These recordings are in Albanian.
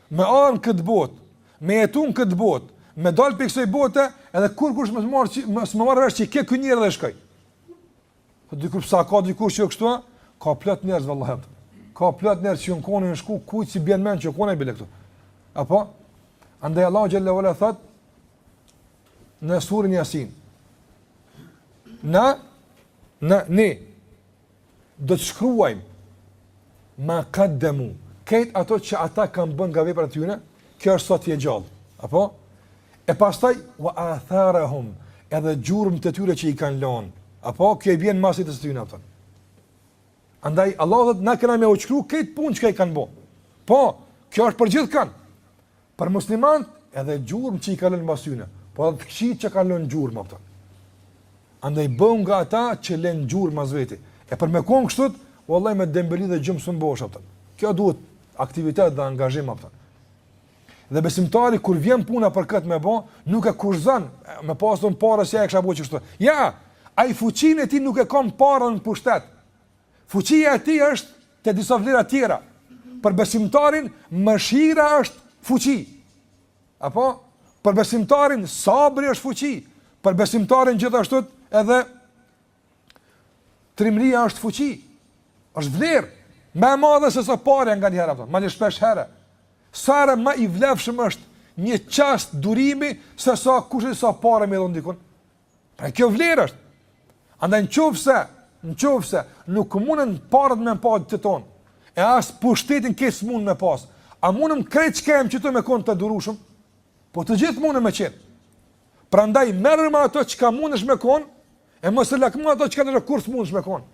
me arën këtë botë, me jetun këtë botë, me dalë për kësaj bote, edhe kur kush më marrë vesh që i ke ky njerë dhe shkoj. Dikur sa ka dikur që kështu, ka plot njerëz vallahi. Ka plot njerëz që konin në shku kujt si bën mend që konin bile këtu. Apo andaj Allahu xhalla wala thot në surën Yasin. Ne do të shkruajmë ma qaddamu, këtë ato që ata kanë bën nga veprat e tyre, kjo është sot e gjallë. Apo e pastaj wa atharahum, edhe gjurmët e tyre që i kanë lënë. Apo kjo i vjen masit të tyre ato. Andaj Allah dhëtë na këna me u shkru këtë punë që ka i kanë bo. Po, kjo është për gjithë kanë. Për muslimant edhe gjurmë që i kanë lënë masyne. Po edhe të këqit që kanë lënë gjurmë ato. Andaj bëm nga ata që lënë gjurmë as veti. E për me konë kështut, vallaj me dembeli dhe gjëmë së në bosh ato. Kjo duhet aktivitet dhe angazhim ato. Dhe besimtari kur vjen puna për këtë me bo, nuk e kurzon me pasën parë se e kisha bo që kështu. Ja, ai fuqinë e ti nuk e kam parën në pushtet. Fuqia e tij është te disa vlera tjera. Për besimtarin mëshira është fuqi. Apo për besimtarin sabri është fuqi. Për besimtarin gjithashtu edhe trimëria është fuqi. Është vlerë më e madhe se sa parë nganjëherë apo, më shpesh herë. Sa herë më i vlefshëm është një çast durimi se sa kush sa parë më dhon dikun. Pra kjo vlerë është. Andaj nëse nuk mundën parët me pa të tonë, e as pushtetin kësë mund me pas, a mundëm krejt që kemë që të me konë të durushëm, po të gjithë mundëm me qenë. Pra ndaj merëm ato që ka mundësh me konë, e mësë lakmë ato që ka nështë kur së mundësh me konë.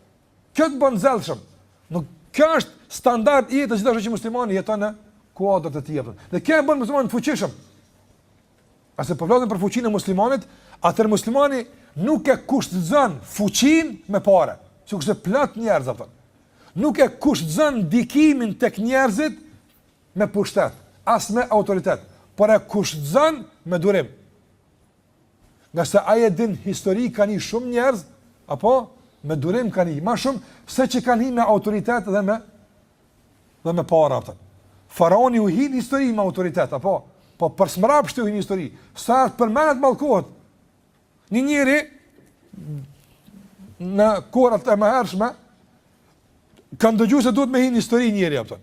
Kjo të bënë zelëshëm. Nuk kjo është standard i jetë të gjithashtë që muslimani jeton në kuadrët e tjepën. Dhe kjo e bënë muslimani të fuqishëm. Ase përvlatën për fuqinë e muslimanit, atër muslimani nuk e kushtëzën fuqin me pare, që kështë plët njerëz, apëton. Nuk e kushtëzën dikimin tek njerëzit me pushtet, as me autoritet, por e kushtëzën me durim. Nga se aje din histori ka një shumë njerëz, apo me durim ka një, ma shumë se që ka një me autoritet dhe me para, apëton. Faraoni u hinë histori me autoritet, apo për smrap shtu hinë histori, sa të përmenet malkohet. Një njëri në korat e mëhershme kanë dëgju se duhet me hi një histori njëri apëton.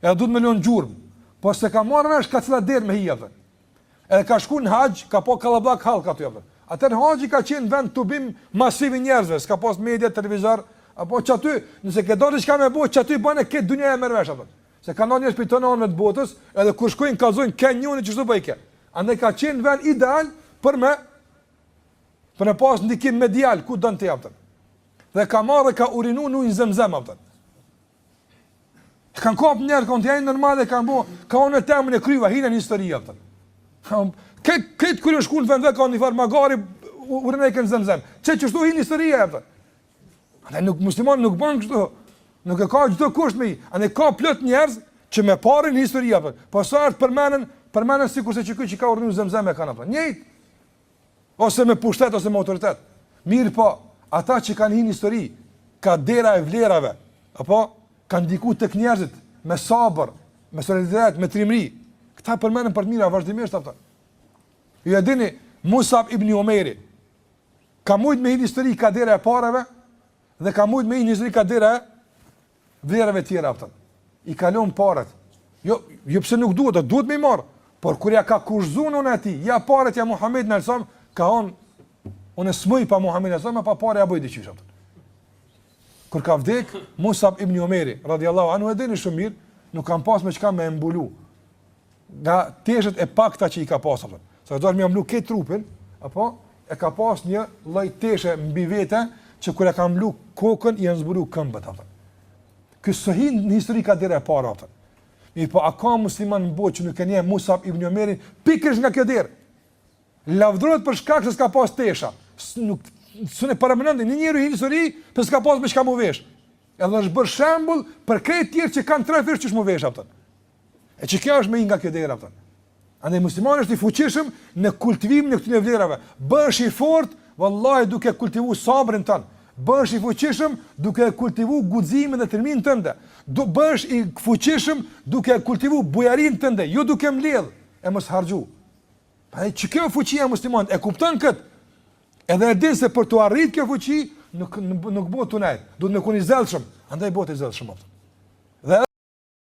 Edhe duhet me lënë gjurmë. Po se ka marrë vesh ka cilat derë me hi apëton. Edhe ka shku në haqë, ka po kalablak halka aty apëton. Atër haqë ka qenë vend të bim masivi njerëzve, s'ka pas media, televizor, apo që aty, nëse ke do të shka me bo, që aty bëne këtë dunja e mërvesh apëton. Se ka nërë njështë për të nënëve të botës, edhe kur shkojnë kalzojnë kenjoni që shtu bëjke. Andaj ka qenë vend ideal për me pas ndikim medial, ku dënë të japëtën. Dhe ka marrë dhe ka urinu në ujnë zemzem, apëtën. Kanë kapë njerë, kanë të janë nërmale, kanë bo, ka onë e temën e kryva, hinë një histori, apëtën. Këtë kërë shku në vendve, ka një farë magari, urinë e kënë zemzem. Që shtu hinë histori, apëtën. Andaj muslimani nuk banë kështu, nuk e ka gjithë kusht me hi. Andaj ka plët njerëz që me parin histori, apëtën. Po sa artë përmenen si kurse që këj që ka urinu zemzem e kanë, apëtën. Njëjtë. Ose me pushtet, ose me autoritet. Mirë po, ata që kanë hinë histori, ka dera e vlerave, apo, kanë diku të njerëzit, me sabër, me solidaritet, me trimri, këta përmenën për të mira, vazhdimisht, apëta. Ju e dini, Musab ibn Umeri, ka mujt me hinë histori, ka dera e pareve, dhe ka mujt me hinë histori, ka dera e vlerave tjera, apëta. I kalon paret. Jo pse nuk duhet me i marë, por kur ja ka kushzun unë ati, ja paret, ja Muhammed në alësam, ka unë smëj pa Muhammed e pa pare ja bëjdi qysha. Kër ka vdek, Musab ibn Umeri, radiallahu anhu, e dini shumë mirë, nuk kam pas me qka me embulu. Nga teshet e pakta që i ka pas. Sa e dojnë me amblu këtë trupin, apo, e ka pas një lloj teshe mbi vete, që kër e ka mblu kokën, i e nëzbulu këmbët. Kësë sëhin në histori ka dire e para. Mirë po, a ka musliman në bo që nuk e nje Musab ibn Umeri, pikrish nga kjo dirë. Lavdrohet për shkak se s'ka pas tesha. Nuk s'une paramenon një njeri hinë histori, për s'ka pas me çka mu vesh. Edhe është bërë shembull për këtë tjerë që kanë tre fytyrë që mu vesh aftën. E që kjo është me nga kjo dera aftën. Andaj muslimani është i fuqishëm në kultivimin e këtyre vlerave. Bësh i fortë, vallahi duke kultivuar sabrin tën. Bëhesh i fuqishëm duke kultivuar guximin dhe tërmin tënde. Bëhesh i fuqishëm duke kultivuar bujarinë tënde, jo duke mbledh e mos harxhu. Pra që kjo fuqia musliman e kupton kët. Edhe e din se për të arritur kjo fuqi nuk bëhet tunet. Duhet të qenë i zellshëm, andaj bëhet i zellshëm.